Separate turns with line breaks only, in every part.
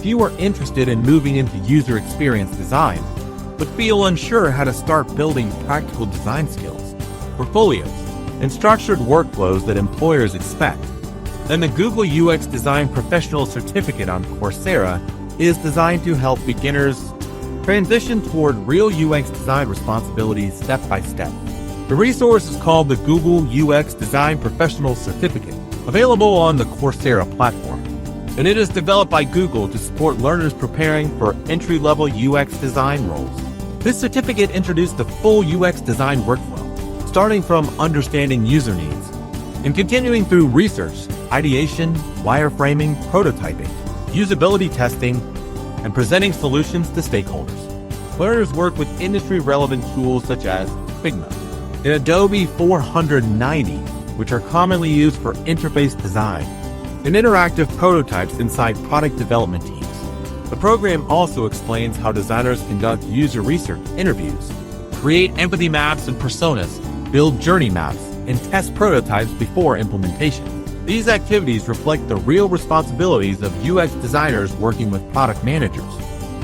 If you are interested in moving into user experience design, but feel unsure how to start building practical design skills, portfolios, and structured workflows that employers expect, then the Google UX Design Professional Certificate on Coursera is designed to help beginners transition toward real UX design responsibilities step by step. The resource is called the Google UX Design Professional Certificate, available on the Coursera platform, and it is developed by Google to support learners preparing for entry-level UX design roles. This certificate introduced the full UX design workflow, starting from understanding user needs and continuing through research, ideation, wireframing, prototyping, usability testing, and presenting solutions to stakeholders. Learners work with industry-relevant tools such as Figma and Adobe 490, which are commonly used for interface design and interactive prototypes inside product development teams. The program also explains how designers conduct user research interviews, create empathy maps and personas, build journey maps, and test prototypes before implementation. These activities reflect the real responsibilities of UX designers working with product managers,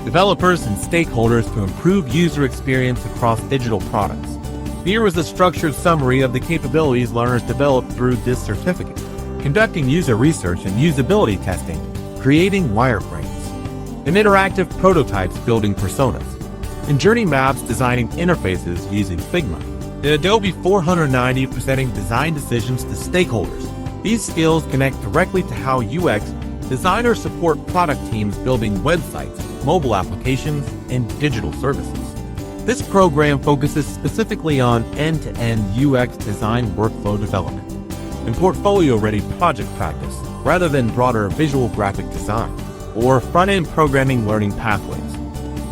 developers, and stakeholders to improve user experience across digital products. Here is a structured summary of the capabilities learners develop through this certificate: conducting user research and usability testing, creating wireframes, and interactive prototypes building personas, and journey maps designing interfaces using Figma, and Adobe 490 presenting design decisions to stakeholders. These skills connect directly to how UX designers support product teams building websites, mobile applications, and digital services. This program focuses specifically on end-to-end UX design workflow development and portfolio-ready project practice, rather than broader visual graphic design or front-end programming learning pathways.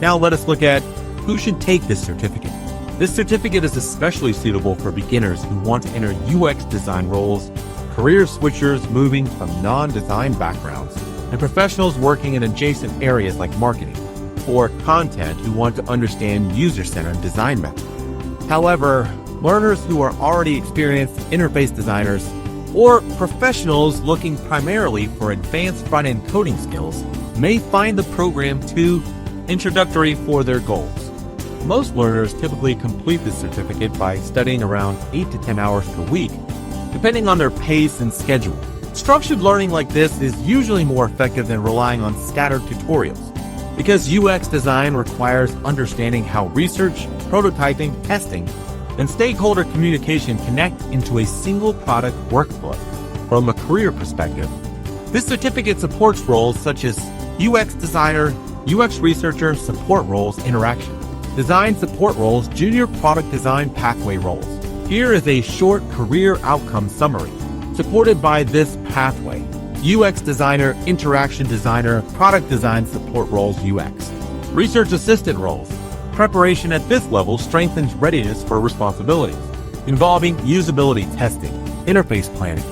Now let us look at who should take this certificate. This certificate is especially suitable for beginners who want to enter UX design roles, career switchers moving from non-design backgrounds, and professionals working in adjacent areas like marketing or content who want to understand user-centered design methods. However, learners who are already experienced interface designers or professionals looking primarily for advanced front-end coding skills may find the program too introductory for their goals. Most learners typically complete this certificate by studying around 8 to 10 hours per week, depending on their pace and schedule. Structured learning like this is usually more effective than relying on scattered tutorials, because UX design requires understanding how research, prototyping, testing, and stakeholder communication connect into a single product workflow. From a career perspective, this certificate supports roles such as UX designer, UX researcher, support roles, interaction, design support roles, junior product design pathway roles. Here is a short career outcome summary, supported by this pathway: UX designer, interaction designer, product design support roles, UX. Research assistant roles. Preparation at this level strengthens readiness for responsibilities involving usability testing, interface planning,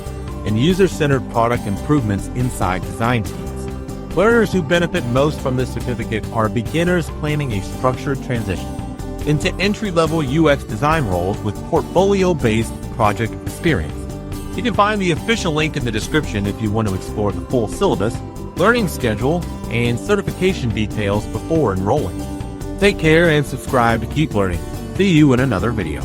and user-centered product improvements inside design teams. Learners who benefit most from this certificate are beginners planning a structured transition into entry-level UX design roles with portfolio-based project experience. You can find the official link in the description if you want to explore the full syllabus, learning schedule, and certification details before enrolling. Take care and subscribe to keep learning. See you in another video.